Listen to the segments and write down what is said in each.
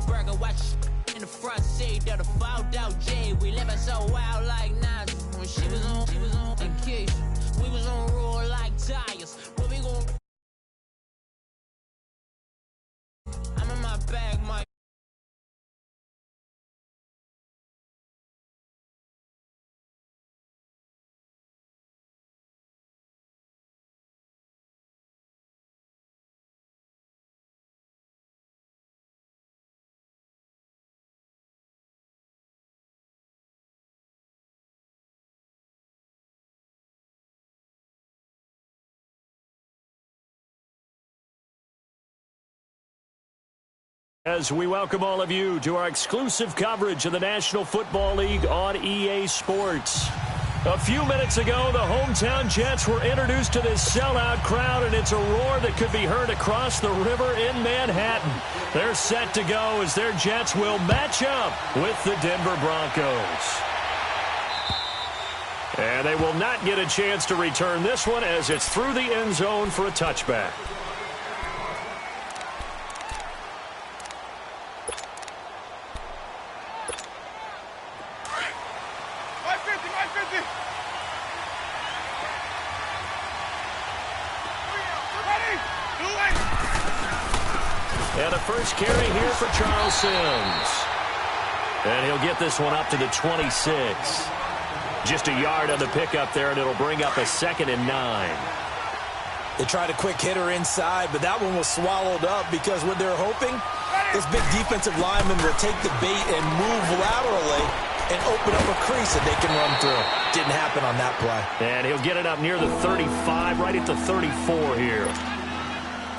burger, watch in the front seat of the fouled out J. We living so wild like Nas. When she was on and Keisha. We was on roll like tires. What we gon' I'm in my bag, my As we welcome all of you to our exclusive coverage of the National Football League on EA Sports. A few minutes ago, the hometown Jets were introduced to this sellout crowd, and it's a roar that could be heard across the river in Manhattan. They're set to go as their Jets will match up with the Denver Broncos. And they will not get a chance to return this one as it's through the end zone for a touchback. And a first carry here for Charles Sims. And he'll get this one up to the 26. Just a yard on the pickup there, and it'll bring up a 2nd and 9. They tried a quick hitter inside, but that one was swallowed up because what they're hoping, this big defensive lineman will take the bait and move laterally and open up a crease that they can run through. Didn't happen on that play. And he'll get it up near the 35, right at the 34 here.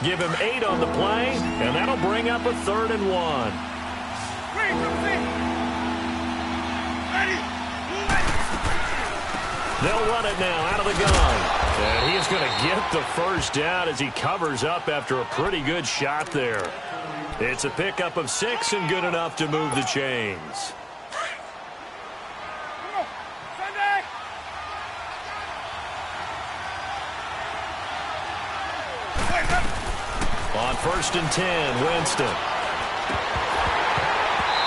Give him 8 on the play, and that'll bring up a 3rd and 1. They'll run it now out of the gun. And he's going to get the first down as he covers up after a pretty good shot there. It's a pickup of 6 and good enough to move the chains. On 1st and 10, Winston.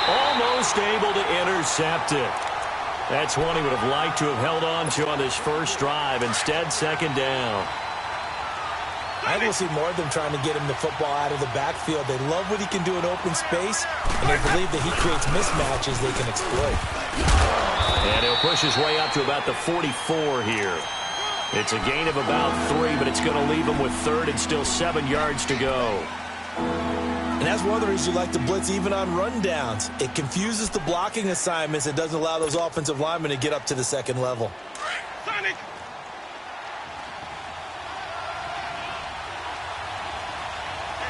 Almost able to intercept it. That's one he would have liked to have held on to on this first drive. Instead, 2nd down. I will see more of them trying to get him the football out of the backfield. They love what he can do in open space, and they believe that he creates mismatches they can exploit. And he'll push his way up to about the 44 here. It's a gain of about 3, but it's going to leave him with 3rd and still 7 yards to go. And that's one of the reasons you like to blitz even on rundowns. It confuses the blocking assignments and doesn't allow those offensive linemen to get up to the 2nd level. Sonic.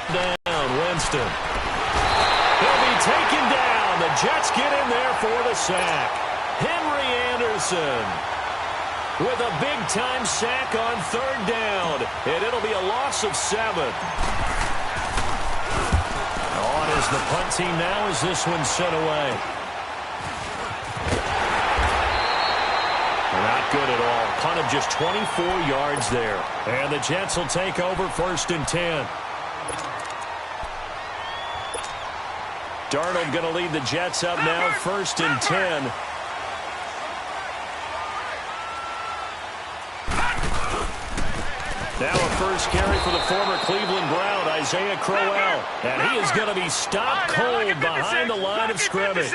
Down, Winston. He'll be taken down. The Jets get in there for the sack. Henry Anderson with a big-time sack on 3rd down. And it'll be a loss of 7. On is the punt team now as this one's sent away. Not good at all. Punt of just 24 yards there. And the Jets will take over 1st and 10. Darnold going to lead the Jets up now, 1st and 10. Now a first carry for the former Cleveland Brown, Isaiah Crowell. And he is going to be stopped cold behind the line of scrimmage.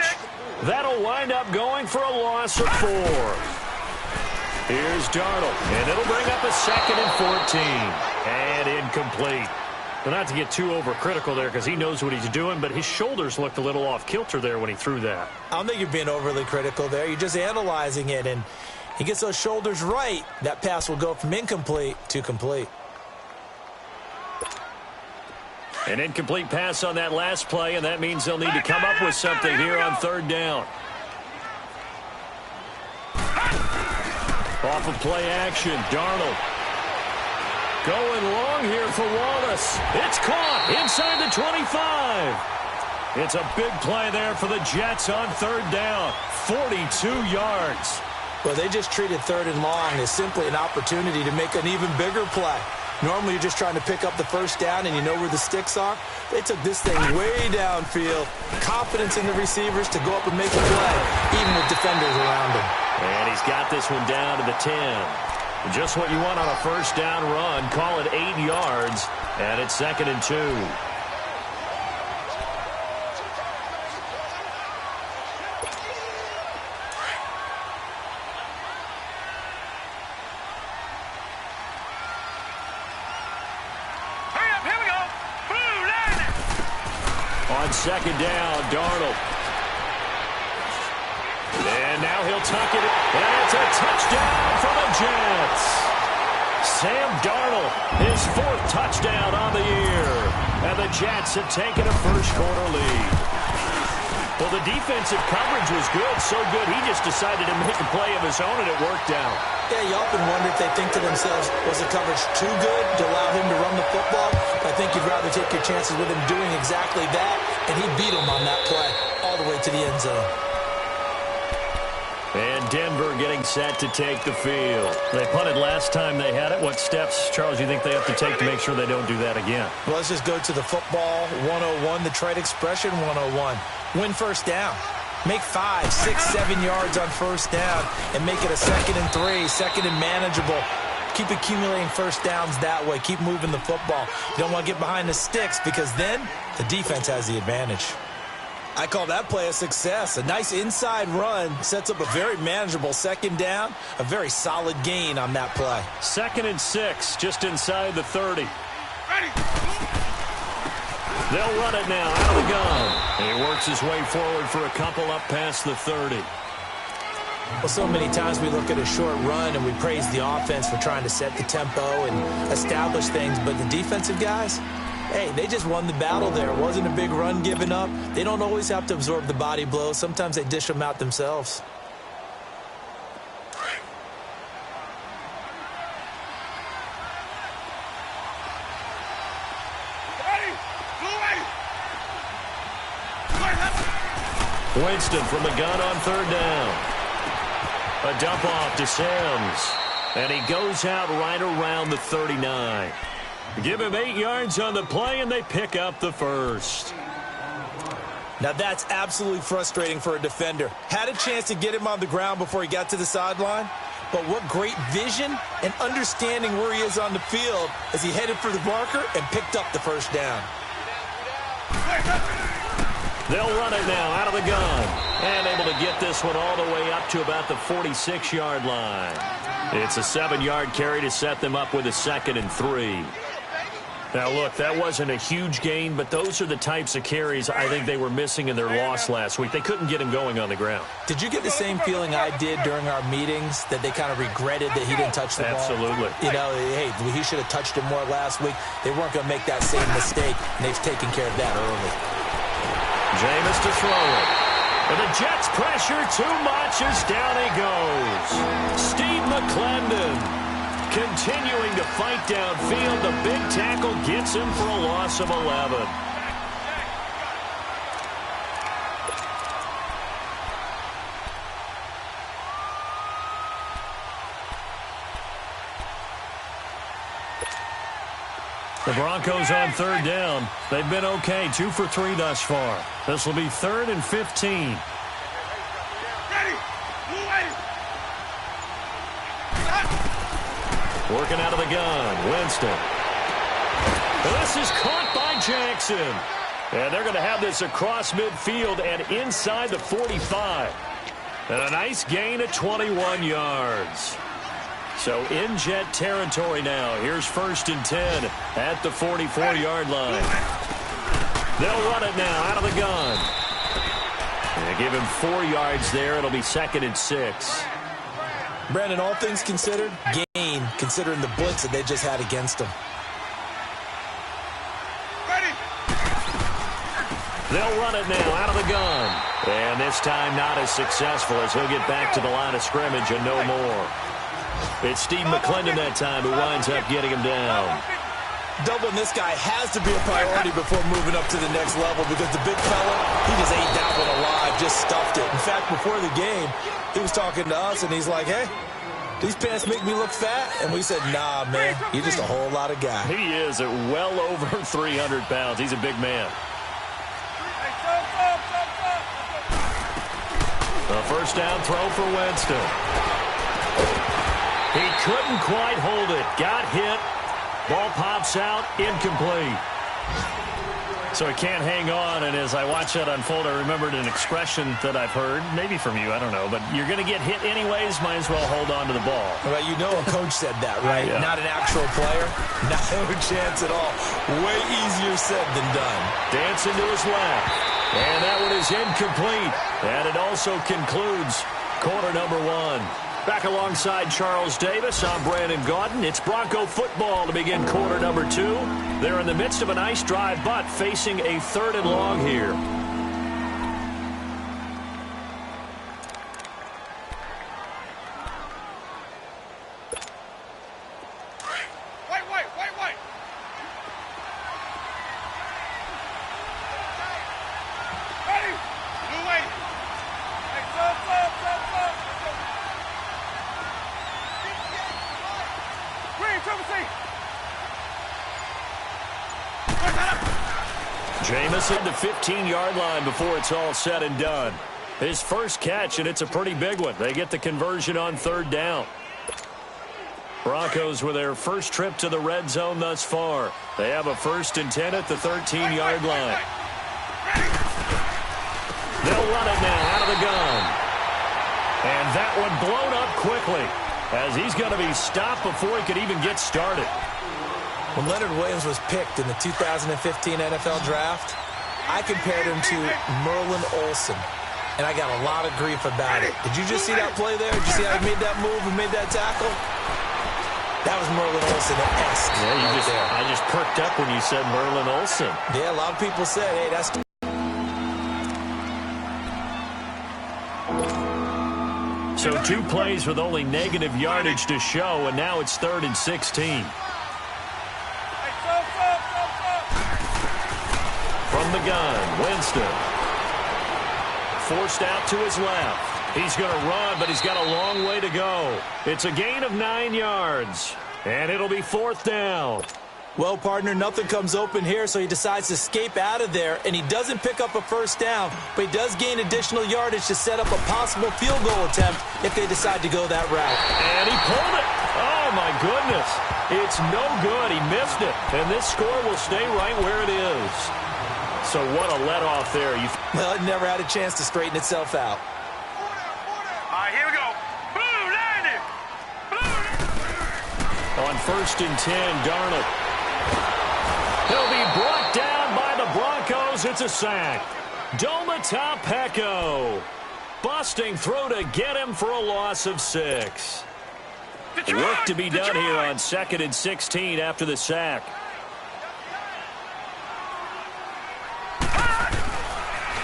That'll wind up going for a loss of 4. Here's Darnold, and it'll bring up a 2nd and 14. And incomplete. Well, not to get too overcritical there because he knows what he's doing, but his shoulders looked a little off kilter there when he threw that. I don't think you're being overly critical there. You're just analyzing it, and he gets those shoulders right. That pass will go from incomplete to complete. An incomplete pass on that last play, and that means they'll need to come up with something here on 3rd down. Off of play action, Darnold. Going long here for Wallace. It's caught inside the 25. It's a big play there for the Jets on 3rd down. 42 yards. Well, they just treated 3rd and long as simply an opportunity to make an even bigger play. Normally, you're just trying to pick up the first down and you know where the sticks are. They took this thing way downfield. Confidence in the receivers to go up and make a play, even with defenders around him. And he's got this one down to the 10. Just what you want on a first down run. Call it 8 yards, and it's 2nd and 2. On 2nd down, Darnold. And now he'll tuck it. And it's a touchdown for the Jets. Sam Darnold, his 4th touchdown on the year. And the Jets have taken a first-quarter lead. Well, the defensive coverage was good, so good he just decided to make a play of his own, and it worked out. Yeah, you often wonder if they think to themselves, was the coverage too good to allow him to run the football? I think you'd rather take your chances with him doing exactly that, and he beat him on that play all the way to the end zone. And Denver getting set to take the field. They punted last time they had it. What steps, Charles, you think they have to take to make sure they don't do that again? Well, let's just go to the football 101, the trade expression 101. Win first down. Make 5, 6, 7 yards on first down and make it a 2nd and 3, 2nd and manageable. Keep accumulating first downs that way. Keep moving the football. You don't want to get behind the sticks because then the defense has the advantage. I call that play a success. A nice inside run sets up a very manageable 2nd down, a very solid gain on that play. 2nd and 6, just inside the 30. Ready. They'll run it now out of the gun. And he works his way forward for a couple up past the 30. Well, so many times we look at a short run and we praise the offense for trying to set the tempo and establish things, but the defensive guys, hey, they just won the battle there. It wasn't a big run given up. They don't always have to absorb the body blows. Sometimes they dish them out themselves. Winston from the gun on 3rd down. A dump off to Sims. And he goes out right around the 39. Give him 8 yards on the play, and they pick up the first. Now that's absolutely frustrating for a defender. Had a chance to get him on the ground before he got to the sideline, but what great vision and understanding where he is on the field as he headed for the marker and picked up the first down. They'll run it now out of the gun. And able to get this one all the way up to about the 46-yard line. It's a 7-yard carry to set them up with a 2nd and 3. Now, look, that wasn't a huge gain, but those are the types of carries I think they were missing in their loss last week. They couldn't get him going on the ground. Did you get the same feeling I did during our meetings, that they kind of regretted that he didn't touch the ball? Absolutely. You know, hey, he should have touched it more last week. They weren't going to make that same mistake, and they've taken care of that early. Jameis to throw it. And the Jets pressure too much as down he goes. Steve McClendon continuing to fight downfield. The big tackle gets him for a loss of 11. The Broncos on 3rd down. They've been okay, 2 for 3 thus far. This will be 3rd and 15. Working out of the gun, Winston. And this is caught by Jackson. And they're going to have this across midfield and inside the 45. And a nice gain of 21 yards. So in Jet territory now. Here's 1st and 10 at the 44-yard line. They'll run it now out of the gun. And they give him 4 yards there. It'll be 2nd and 6. Brandon, all things considered, gain, considering the blitz that they just had against him. They'll run it now out of the gun. And this time not as successful as he'll get back to the line of scrimmage and no more. It's Steve McClendon that time who winds up getting him down. Doubling this guy has to be a priority before moving up to the next level because the big fella, he just ate that one alive, just stuffed it. In fact, before the game, he was talking to us, and he's like, hey, these pants make me look fat. And we said, nah, man, you're just a whole lot of guy. He is at well over 300 pounds. He's a big man. The first down throw for Winston. He couldn't quite hold it. Got hit. Ball pops out. Incomplete. So he can't hang on, and as I watch that unfold, I remembered an expression that I've heard, maybe from you, I don't know, but you're going to get hit anyways, might as well hold on to the ball. Well, you know a coach said that, right? Yeah. Not an actual player. No chance at all. Way easier said than done. Dancing to his left, and that one is incomplete, and it also concludes quarter number one. Back alongside Charles Davis, I'm Brandon Gaudin. It's Bronco football to begin quarter number two. They're in the midst of a nice drive, but facing a 3rd and long here. Wait. Ready? Blue way. Hey, stop. Green, triple C. Jamison, the 15-yard line before it's all said and done. His first catch, and it's a pretty big one. They get the conversion on 3rd down. Broncos with their first trip to the red zone thus far. They have a 1st and 10 at the 13-yard line. They'll run it now out of the gun. And that one blown up quickly as he's going to be stopped before he could even get started. When Leonard Williams was picked in the 2015 NFL Draft, I compared him to Merlin Olsen, and I got a lot of grief about it. Did you just see that play there? Did you see how he made that move and made that tackle? That was Merlin Olsen-esque. Yeah, I just perked up when you said Merlin Olsen. Yeah, a lot of people said, hey, that's... So 2 plays with only negative yardage to show, and now it's 3rd and 16. From the gun, Winston. Forced out to his left. He's going to run, but he's got a long way to go. It's a gain of 9 yards, and it'll be 4th down. Well, partner, nothing comes open here, so he decides to escape out of there, and he doesn't pick up a first down, but he does gain additional yardage to set up a possible field goal attempt if they decide to go that route. And he pulled it. Oh, my goodness. It's no good. He missed it, and this score will stay right where it is. So what a let-off there. Well, it never had a chance to straighten itself out. All right, here we go. Blue, landing. On 1st and 10, Darnold. He'll be brought down by the Broncos. It's a sack. Domata-Peko. Busting through to get him for a loss of 6. Work to be done here on 2nd and 16 after the sack.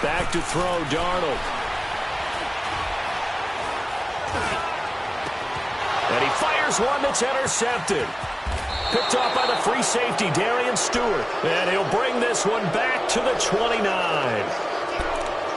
Back to throw, Darnold. And he fires one that's intercepted. Picked off by the free safety, Darian Stewart. And he'll bring this one back to the 29.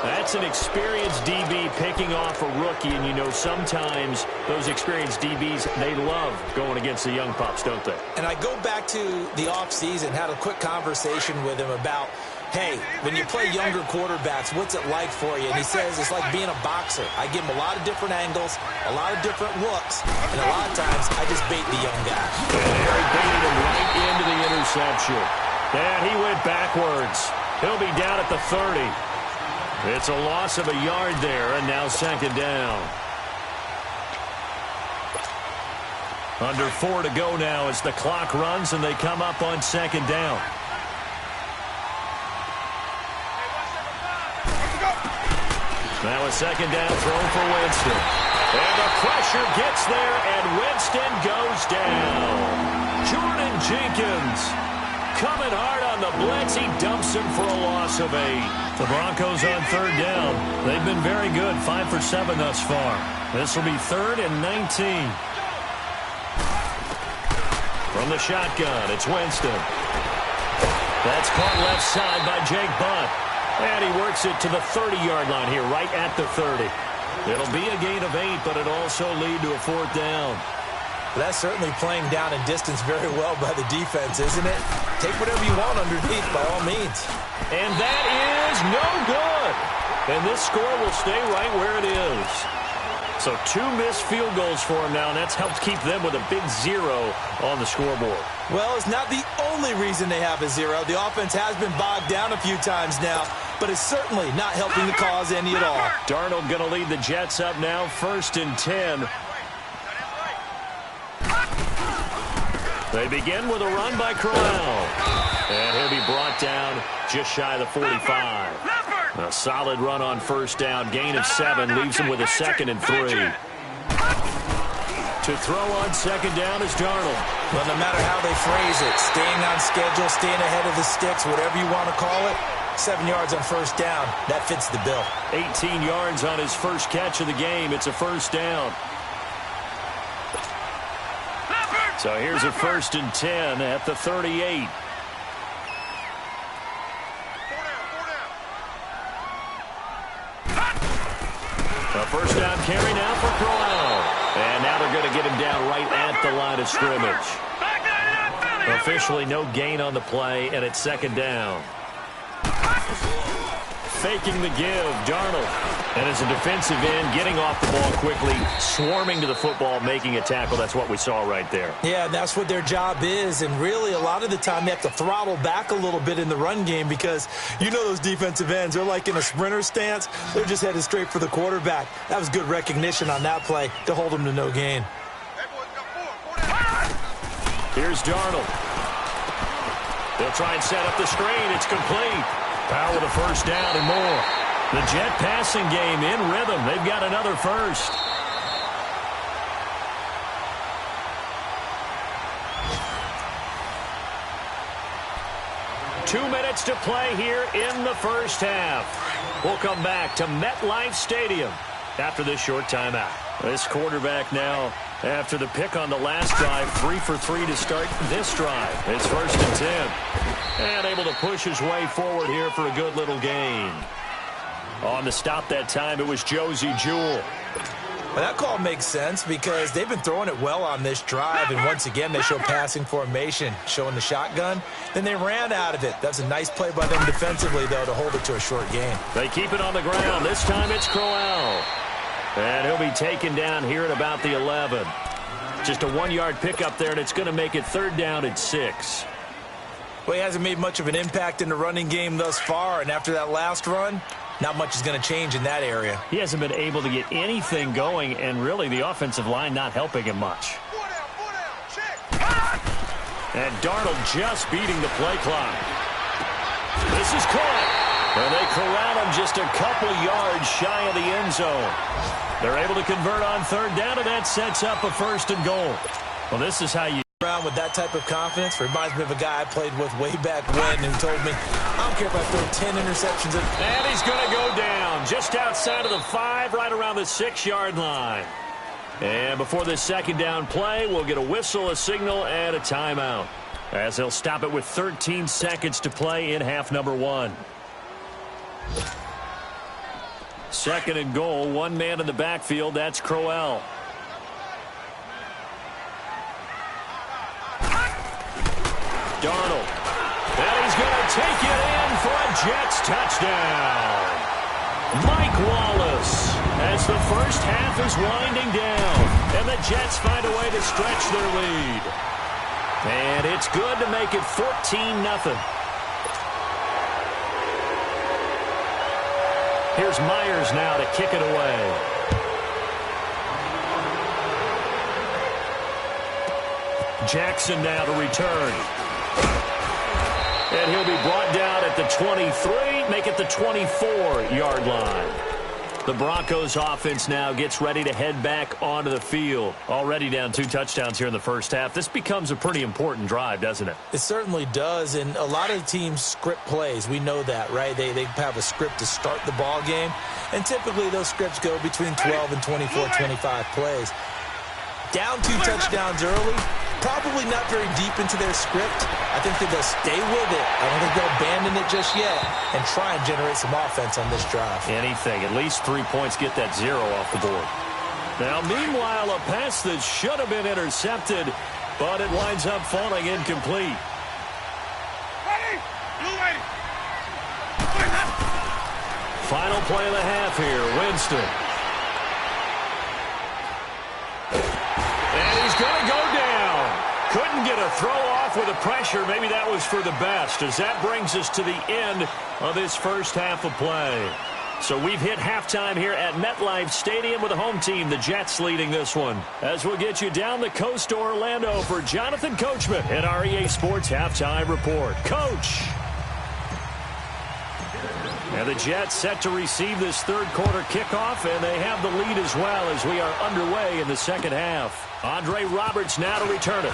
That's an experienced DB picking off a rookie, and you know sometimes those experienced DBs, they love going against the young pups, don't they? And I go back to the offseason, had a quick conversation with him about, hey, when you play younger quarterbacks, what's it like for you? And he says it's like being a boxer. I give him a lot of different angles, a lot of different looks, and a lot of times I just bait the young guy. And there he baited him right into the interception. And he went backwards. He'll be down at the 30. It's a loss of a yard there, and now 2nd down. Under 4 to go now as the clock runs, and they come up on 2nd down. Now a 2nd down throw for Winston. And the pressure gets there, and Winston goes down. Jordan Jenkins coming hard on the blitz. He dumps him for a loss of 8. The Broncos on 3rd down. They've been very good, 5 for 7 thus far. This will be 3rd and 19. From the shotgun, it's Winston. That's caught left side by Jake Butt. And he works it to the 30-yard line here, right at the 30. It'll be a gain of 8, but it also lead to a 4th down. That's certainly playing down and distance very well by the defense, isn't it? Take whatever you want underneath, by all means. And that is no good. And this score will stay right where it is. So 2 missed field goals for him now, and that's helped keep them with a big 0 on the scoreboard. Well, it's not the only reason they have a 0. The offense has been bogged down a few times now, but it's certainly not helping the cause any at all. Darnold going to lead the Jets up now, 1st and 10. They begin with a run by Crowell. And he'll be brought down just shy of the 45. A solid run on 1st down. Gain of 7 leaves him with a 2nd and 3. To throw on 2nd down is Darnold. Well, no matter how they phrase it, staying on schedule, staying ahead of the sticks, whatever you want to call it, 7 yards on 1st down. That fits the bill. 18 yards on his first catch of the game. It's a 1st down. So here's a 1st and 10 at the 38. A 1st down carry now for Crowell. And now they're going to get him down right at the line of scrimmage. Officially no gain on the play, and it's 2nd down. Faking the give, Darnold. And as a defensive end, getting off the ball quickly, swarming to the football, making a tackle. That's what we saw right there. Yeah, that's what their job is. And really, a lot of the time, they have to throttle back a little bit in the run game because you know those defensive ends, they're like in a sprinter stance. They're just headed straight for the quarterback. That was good recognition on that play to hold them to no gain. Here's Darnold. They'll try and set up the screen. It's complete. Powell with a 1st down and more. The Jet passing game in rhythm. They've got another 1st. Two minutes to play here in the 1st half. We'll come back to MetLife Stadium after this short timeout. This quarterback now, after the pick on the last drive, 3 for 3 to start this drive. It's 1st and 10. And able to push his way forward here for a good little gain. On the stop that time, it was Josie Jewell. Well, that call makes sense because they've been throwing it well on this drive, and once again, they show passing formation, showing the shotgun. Then they ran out of it. That's a nice play by them defensively, though, to hold it to a short gain. They keep it on the ground. This time it's Crowell. And he'll be taken down here at about the 11. Just a 1-yard pickup there, and it's going to make it 3rd down and 6. Well, he hasn't made much of an impact in the running game thus far, and after that last run, not much is going to change in that area. He hasn't been able to get anything going, and really the offensive line not helping him much. And Darnold just beating the play clock. This is caught. And they corral him just a couple yards shy of the end zone. They're able to convert on 3rd down, and that sets up a 1st and goal. Well, this is how you around with that type of confidence. Reminds me of a guy I played with way back when who told me, I don't care if I throw 10 interceptions. And he's going to go down just outside of the 5, right around the 6-yard line. And before this 2nd down play, we'll get a whistle, a signal, and a timeout, as they'll stop it with 13 seconds to play in half number 1. 2nd and goal, 1 man in the backfield. That's Crowell. Darnold. And he's going to take it in for a Jets touchdown. Mike Wallace, as the 1st half is winding down, and the Jets find a way to stretch their lead. And it's good to make it 14-0. Here's Myers now to kick it away. Jackson now to return. And he'll be brought down at the 23, make it the 24-yard line. The Broncos offense now gets ready to head back onto the field. Already down 2 touchdowns here in the 1st half. This becomes a pretty important drive, doesn't it? It certainly does, and a lot of teams script plays. We know that, right? They have a script to start the ball game, and typically those scripts go between 12 and 24, 25 plays. Down 2 touchdowns early, Probably not very deep into their script. I think that they'll stay with it. I don't think they'll abandon it just yet and try and generate some offense on this drive. Anything. At least 3 points, get that 0 off the board. Now, meanwhile, a pass that should have been intercepted, but it winds up falling incomplete. Ready? Blue ready. Final play of the half here. Winston. And he's going to go down. Couldn't get a throw off with the pressure. Maybe that was for the best, as that brings us to the end of this first half of play. So we've hit halftime here at MetLife Stadium with the home team, the Jets, leading this one. As we'll get you down the coast to Orlando for Jonathan Coachman at our EA Sports Halftime Report. Coach! And the Jets set to receive this third quarter kickoff, and they have the lead as well as we are underway in the second half. Andre Roberts now to return it.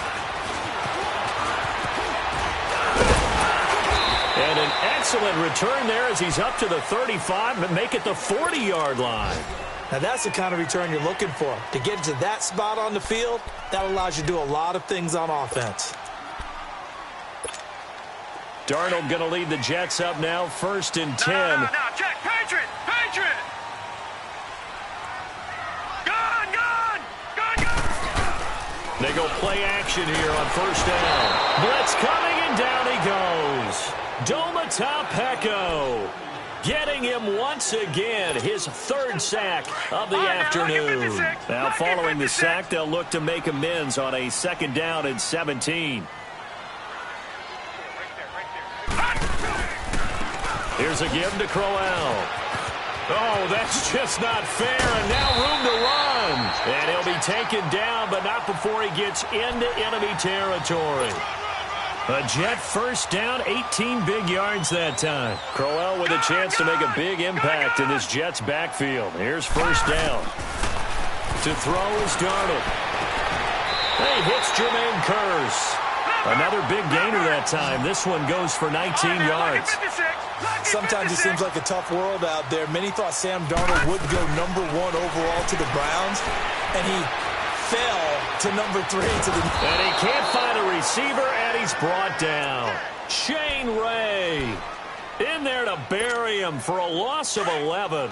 And an excellent return there as he's up to the 35 and make it the 40-yard line. Now that's the kind of return you're looking for. To get to that spot on the field, that allows you to do a lot of things on offense. Darnold going to lead the Jets up now, 1st and 10. No, check. Patriot. Gun. They go play action here on 1st down. Blitz coming, and down he goes. Domata Peko getting him once again, his 3rd sack of the afternoon. Now following the sack, they'll look to make amends on a 2nd down and 17. Here's a give to Crowell. Oh, that's just not fair, and now room to run. And he'll be taken down, but not before he gets into enemy territory. A Jet 1st down, 18 big yards that time. Crowell with a chance to make a big impact in this Jets backfield. Here's 1st down. To throw is Darnold. He hits Jermaine Kearse. Another big gainer that time. This one goes for 19 yards. Sometimes it seems like a tough world out there. Many thought Sam Darnold would go number 1 overall to the Browns, and he fell to number 3 to the... And he can't find a receiver, and he's brought down. Shane Ray in there to bury him for a loss of 11.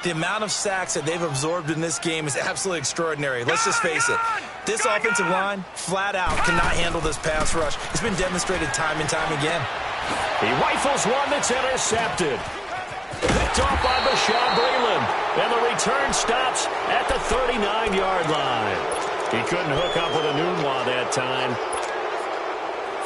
The amount of sacks that they've absorbed in this game is absolutely extraordinary. Let's just face it. This offensive line, flat out, cannot handle this pass rush. It's been demonstrated time and time again. He rifles one that's intercepted. Picked off by Bashaud Breeland. And the return stops at the 39-yard line. He couldn't hook up with a Nunwa that time.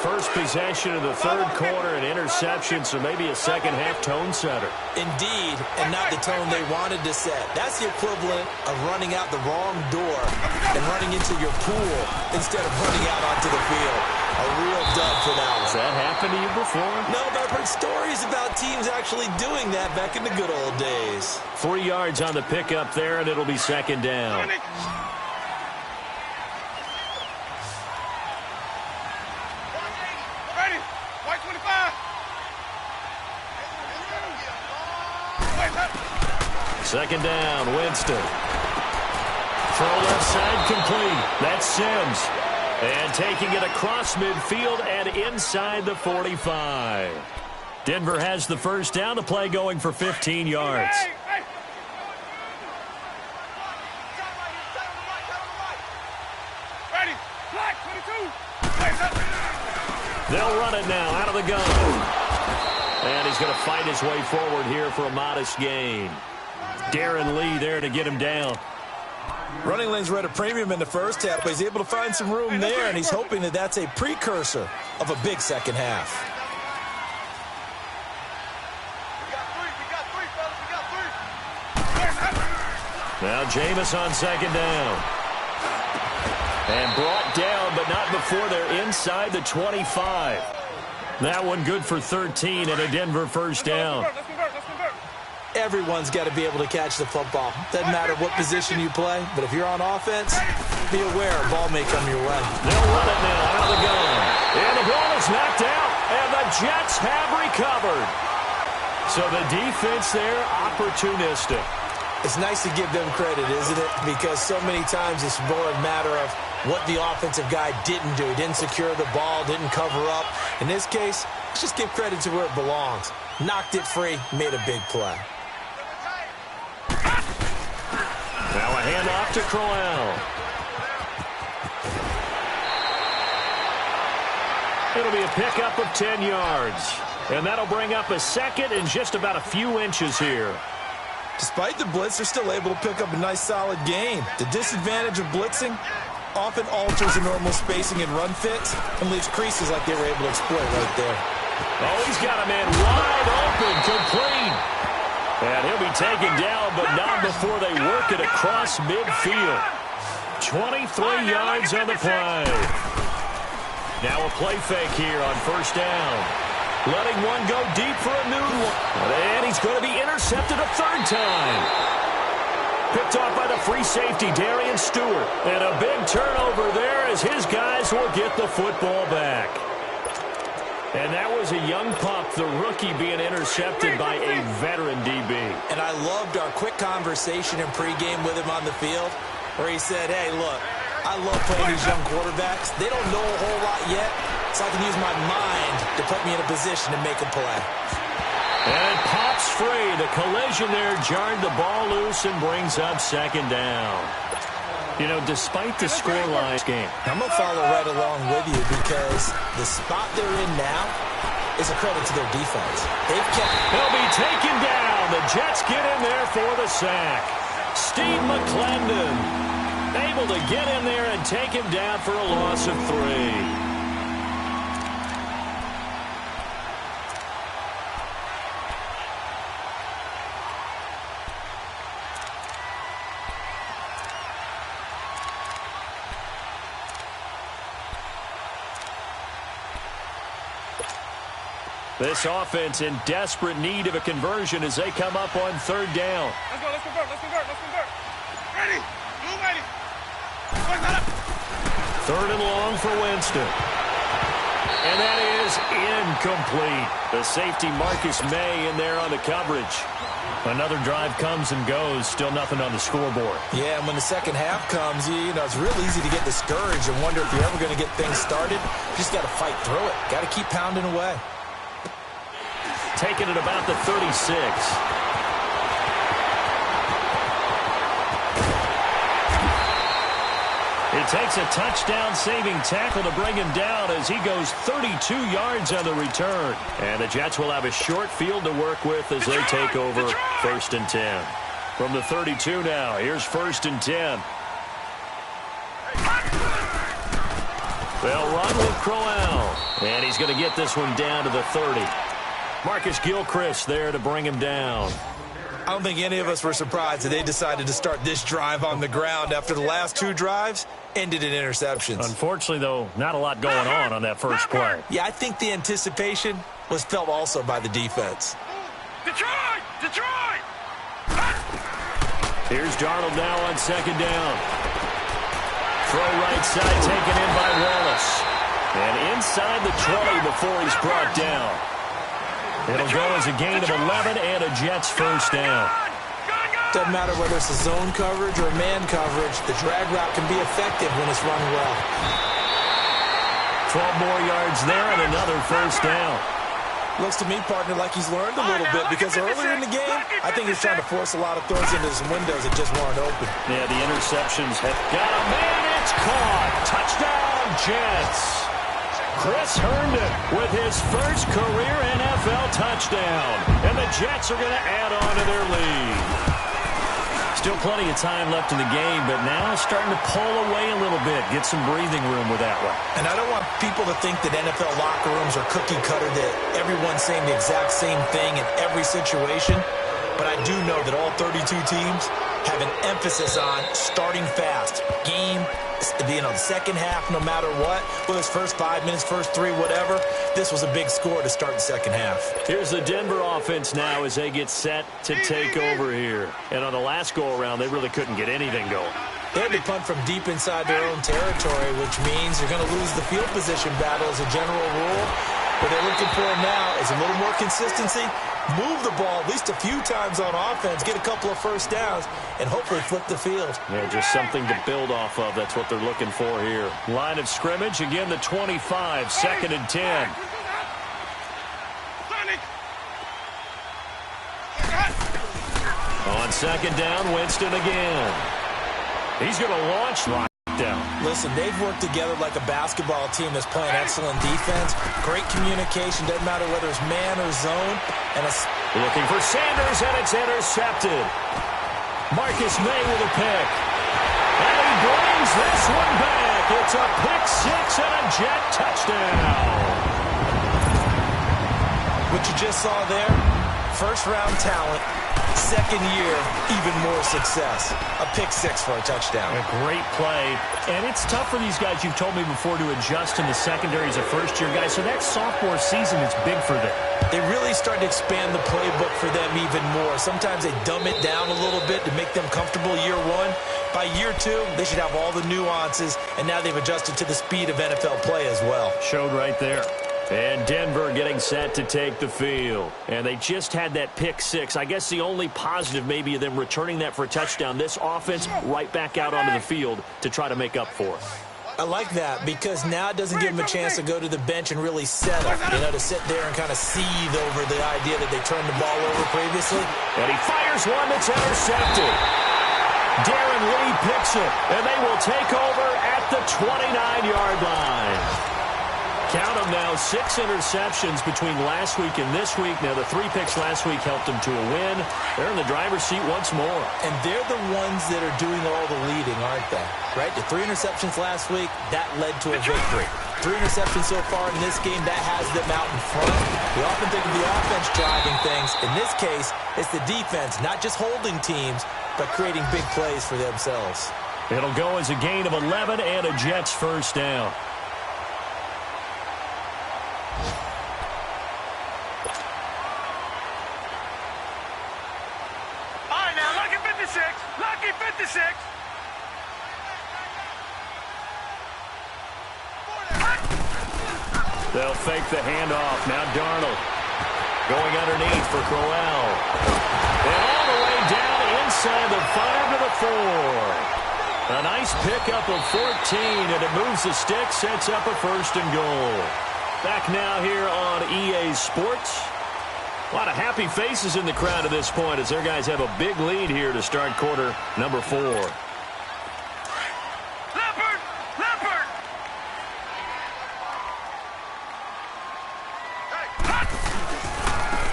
First possession of the 3rd quarter, an interception, so maybe a second-half tone setter. Indeed, and not the tone they wanted to set. That's the equivalent of running out the wrong door and running into your pool instead of running out onto the field. A real dud for that one. Has that happened to you before? No, but I've heard stories about teams actually doing that back in the good old days. 40 yards on the pickup there, and it'll be 2nd down. Ready. White 25. 2nd down, Winston. Throw left side complete. That's Sims. And taking it across midfield and inside the 45. Denver has the 1st down, the play going for 15 yards. Ready. Black 22. They'll run it now out of the gun. And he's going to fight his way forward here for a modest gain. Darren Lee there to get him down. Running lanes were at a premium in the first half, but he's able to find some room there, and he's hoping that that's a precursor of a big second half. Now Jameis on 2nd down. And brought down, but not before they're inside the 25. That one good for 13 and a Denver 1st down. Everyone's got to be able to catch the football. Doesn't matter what position you play, but if you're on offense, be aware a ball may come your way. They'll run it now out of the gun. And the ball is knocked out, and the Jets have recovered. So the defense there, opportunistic. It's nice to give them credit, isn't it? Because so many times it's more a matter of what the offensive guy didn't do. He didn't secure the ball, didn't cover up. In this case, let's just give credit to where it belongs. Knocked it free, made a big play. Now a handoff to Crowell. It'll be a pickup of 10 yards. And that'll bring up a second and just about a few inches here. Despite the blitz, they're still able to pick up a nice, solid gain. The disadvantage of blitzing often alters the normal spacing and run fits and leaves creases like they were able to exploit right there. Oh, he's got a man wide open, complete. And he'll be taken down, but not before they work it across midfield. 23 yards on the play. Now a play fake here on first down. Letting one go deep for a new one. And he's going to be intercepted a third time. Picked off by the free safety, Darian Stewart. And a big turnover there as his guys will get the football back. And that was a young pup, the rookie, being intercepted by a veteran DB. And I loved our quick conversation in pregame with him on the field where he said, hey, look, I love playing these young quarterbacks. They don't know a whole lot yet, so I can use my mind to put me in a position to make a play. And it pops free. The collision there jarred the ball loose and brings up second down. You know, despite the scoreline game, I'm going to follow right along with you because the spot they're in now is a credit to their defense. They've kept... He'll be taken down. The Jets get in there for the sack. Steve McClendon able to get in there and take him down for a loss of 3. This offense in desperate need of a conversion as they come up on third down. Let's go, let's convert, let's convert, let's convert. Ready, move ready. Third and long for Winston. And that is incomplete. The safety Marcus May in there on the coverage. Another drive comes and goes. Still nothing on the scoreboard. Yeah, and when the second half comes, you know, it's real easy to get discouraged and wonder if you're ever going to get things started. You just got to fight through it. Got to keep pounding away. Taking it about the 36. It takes a touchdown-saving tackle to bring him down as he goes 32 yards on the return. And the Jets will have a short field to work with as they take over first and 10. From the 32 now, here's first and 10. They'll run with Crowell. And he's going to get this one down to the 30. Marcus Gilchrist there to bring him down. I don't think any of us were surprised that they decided to start this drive on the ground after the last two drives ended in interceptions. Unfortunately, though, not a lot going on that first play. Yeah, I think the anticipation was felt also by the defense. Detroit! Detroit! Here's Darnold now on second down. Throw right side taken in by Wallace. And inside the 20 before he's brought down. It'll go as a gain of 11 and a Jets first down. Doesn't matter whether it's a zone coverage or man coverage, the drag route can be effective when it's run well. 12 more yards there and another first down. Looks to me, partner, like he's learned a little bit because earlier in the game, I think he's trying to force a lot of throws into some windows that just weren't open. Yeah, the interceptions have got a man. It's caught. Touchdown, Jets. Chris Herndon with his first career NFL touchdown. And the Jets are going to add on to their lead. Still plenty of time left in the game, but now starting to pull away a little bit. Get some breathing room with that one. And I don't want people to think that NFL locker rooms are cookie cutter, that everyone's saying the exact same thing in every situation. But I do know that all 32 teams have an emphasis on starting fast. Game, you know, the second half, no matter what, whether it's first 5 minutes, first 3, whatever, this was a big score to start the second half. Here's the Denver offense now as they get set to take over here. And on the last go-around, they really couldn't get anything going. They had to punt from deep inside their own territory, which means you're going to lose the field position battle as a general rule. What they're looking for now is a little more consistency move the ball at least a few times on offense, get a couple of first downs, and hopefully flip the field. Yeah, just something to build off of. That's what they're looking for here. Line of scrimmage, again the 25, 2nd and 10. On 2nd down, Winston again. He's going to launch right down. Listen, they've worked together like a basketball team that's playing excellent defense. Great communication, doesn't matter whether it's man or zone. And looking for Sanders, and it's intercepted. Marcus May with a pick. And he brings this one back. It's a pick six and a Jet touchdown. What you just saw there, first-round talent, second year, even more success. A pick six for a touchdown. A great play. And it's tough for these guys, you've told me before, to adjust in the secondary as a first-year guy. So that sophomore season is big for them. They really started to expand the playbook for them even more. Sometimes they dumb it down a little bit to make them comfortable year one. By year two, they should have all the nuances, and now they've adjusted to the speed of NFL play as well. Showed right there. And Denver getting set to take the field. And they just had that pick six. I guess the only positive maybe of them returning that for a touchdown. This offense right back out onto the field to try to make up for it. I like that because now it doesn't give them a chance to go to the bench and really settle. You know, to sit there and kind of seethe over the idea that they turned the ball over previously. And he fires one that's intercepted. Darren Lee picks it. And they will take over at the 29-yard line. Count them now, 6 interceptions between last week and this week. Now, the 3 picks last week helped them to a win. They're in the driver's seat once more. And they're the ones that are doing all the leading, aren't they? Right? The 3 interceptions last week, that led to a victory. 3 interceptions so far in this game, that has them out in front. We often think of the offense driving things. In this case, it's the defense, not just holding teams, but creating big plays for themselves. It'll go as a gain of 11 and a Jets first down. Lucky 56. They'll fake the handoff. Now Darnold going underneath for Crowell. And all the way down inside the 5 to the 4. A nice pickup of 14, and it moves the stick, sets up a 1st and goal. Back now here on EA Sports. A lot of happy faces in the crowd at this point as their guys have a big lead here to start quarter number 4. Leopard! Leopard!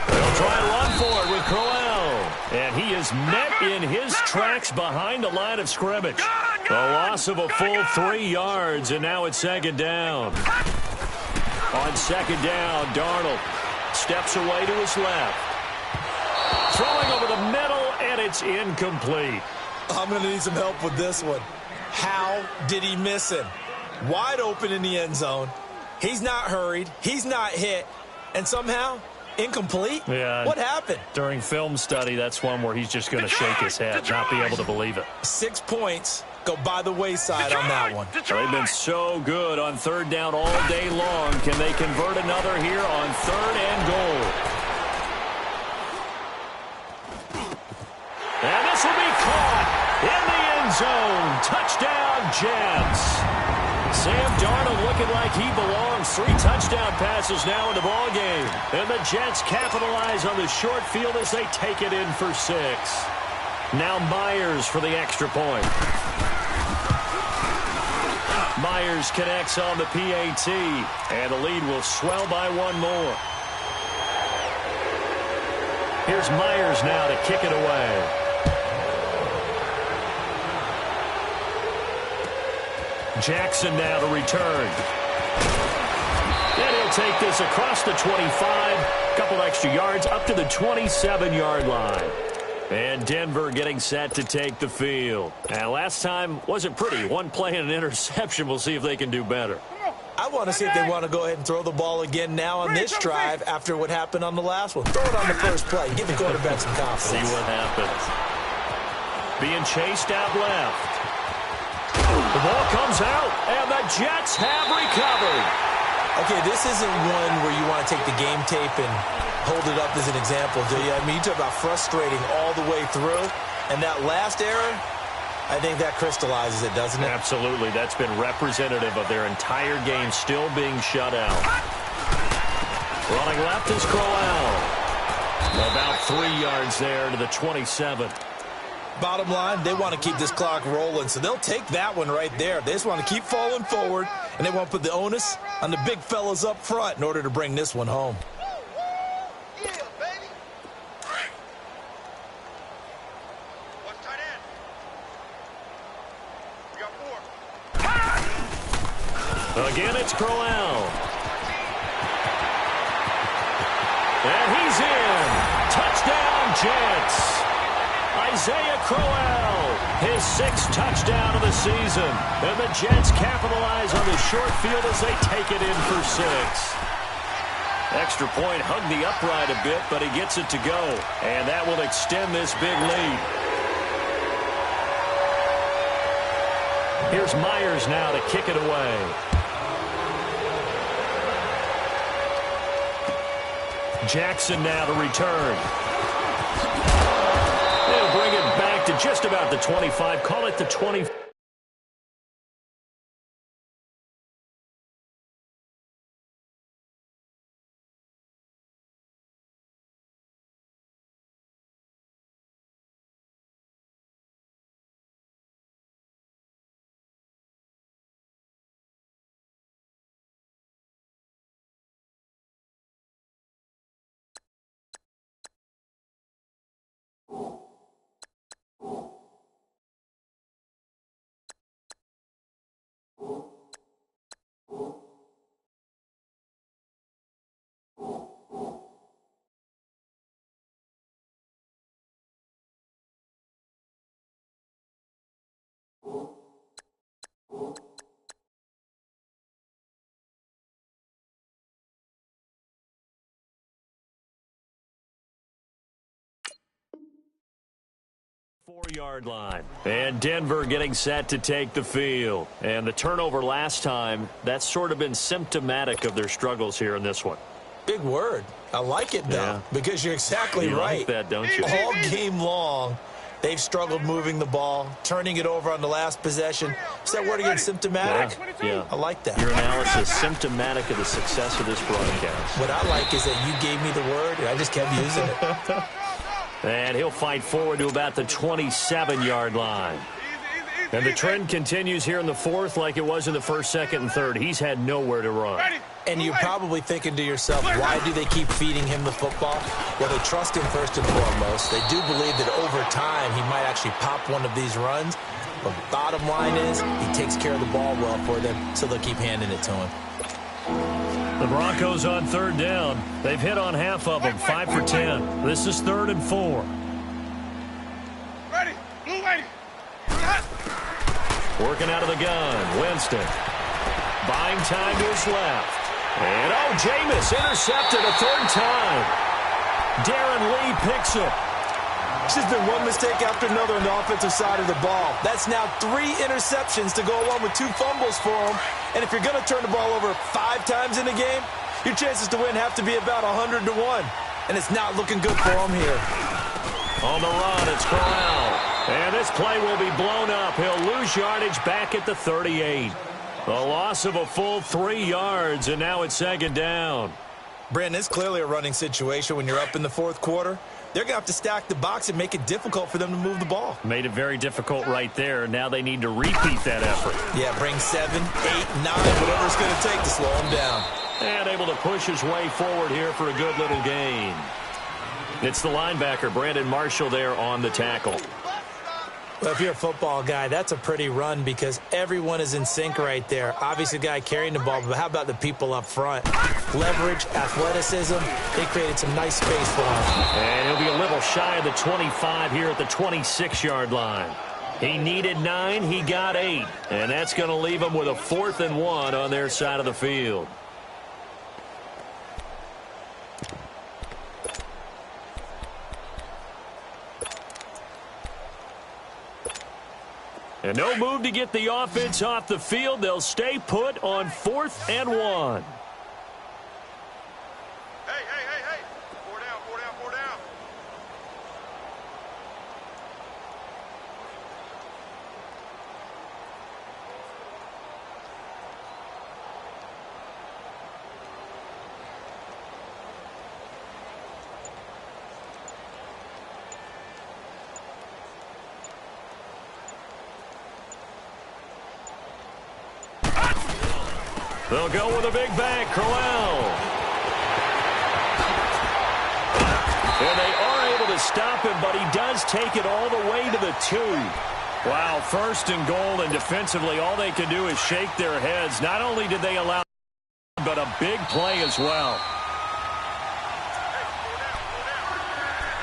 They'll try to run for it with Crowell. And he is met in his tracks behind the line of scrimmage. A loss of a full 3 yards, and now it's 2nd down. On 2nd down, Darnold steps away to his left. Throwing over the middle, and it's incomplete. I'm going to need some help with this one. How did he miss him? Wide open in the end zone. He's not hurried. He's not hit. And somehow, incomplete? Yeah. What happened? During film study, that's one where he's just going to shake his head, not be able to believe it. 6 points go by the wayside on that one. They've been so good on 3rd down all day long. Can they convert another here on 3rd and goal? And this will be caught in the end zone. Touchdown, Jets. Sam Darnold looking like he belongs. 3 touchdown passes now in the ballgame. And the Jets capitalize on the short field as they take it in for 6. Now Myers for the extra point. Myers connects on the PAT, and the lead will swell by 1 more. Here's Myers now to kick it away. Jackson now to return. And he'll take this across the 25, a couple extra yards up to the 27-yard line. And Denver getting set to take the field. And last time wasn't pretty. 1 play and an interception. We'll see if they can do better. I want to see if they want to go ahead and throw the ball again now on this drive after what happened on the last one. Throw it on the first play. Give the quarterback some confidence. See what happens. Being chased out left. The ball comes out, and the Jets have recovered. Okay, this isn't one where you want to take the game tape and hold it up as an example, do you? I mean, you talk about frustrating all the way through. And that last error, I think that crystallizes it, doesn't it? Absolutely. That's been representative of their entire game still being shut out. Running left is Crowell. About 3 yards there to the 27. Bottom line, they want to keep this clock rolling, so they'll take that one right there. They just want to keep falling forward, and they want to put the onus on the big fellas up front in order to bring this one home. Yeah, baby. What's tight end? We got 4. Again, it's Crowell. And he's in. Touchdown, Jets. Isaiah Crowell, his 6th touchdown of the season. And the Jets capitalize on the short field as they take it in for 6. Extra point hugged the upright a bit, but he gets it to go. And that will extend this big lead. Here's Myers now to kick it away. Jackson now to return. They'll bring it back to just about the 25. Call it the 20. Four-yard line. And Denver getting set to take the field. And the turnover last time, that's sort of been symptomatic of their struggles here in this one. Big word. I like it, though, because you're exactly right. You like that, don't you? All game long, they've struggled moving the ball, turning it over on the last possession. Is that word again, symptomatic? Yeah. I like that. Your analysis, symptomatic of the success of this broadcast. What I like is that you gave me the word, and I just kept using it. And he'll fight forward to about the 27-yard line. And the trend continues here in the 4th like it was in the 1st, 2nd, and 3rd. He's had nowhere to run. And you're probably thinking to yourself, why do they keep feeding him the football? Well, they trust him first and foremost. They do believe that over time he might actually pop one of these runs. But bottom line is he takes care of the ball well for them, so they'll keep handing it to him. The Broncos on 3rd down. They've hit on half of them, 5 for 10. This is 3rd and 4. Ready. Blue lady. Working out of the gun. Winston. Buying time to his left. And, oh, Jameis intercepted a 3rd time. Darren Lee picks him. It's just been one mistake after another on the offensive side of the ball. That's now 3 interceptions to go along with 2 fumbles for him. And if you're going to turn the ball over 5 times in a game, your chances to win have to be about 100 to 1. And it's not looking good for him here. On the run, it's Corral. And this play will be blown up. He'll lose yardage back at the 38. The loss of a full 3 yards, and now it's 2nd down. Brandon, it's clearly a running situation when you're up in the 4th quarter. They're going to have to stack the box and make it difficult for them to move the ball. Made it very difficult right there. Now they need to repeat that effort. Yeah, bring 7, 8, 9, whatever it's going to take to slow him down. And able to push his way forward here for a good little gain. It's the linebacker, Brandon Marshall, there on the tackle. Well, if you're a football guy, that's a pretty run because everyone is in sync right there. Obviously, the guy carrying the ball, but how about the people up front? Leverage, athleticism, they created some nice space for him. And he'll be a little shy of the 25 here at the 26-yard line. He needed 9, he got 8. And that's going to leave him with a 4th and 1 on their side of the field. And no move to get the offense off the field. They'll stay put on 4th and 1. Hey. 4 They'll go with a big back, Crowell. And they are able to stop him, but he does take it all the way to the 2. Wow, 1st and goal, and defensively, all they can do is shake their heads. Not only did they allow, but a big play as well.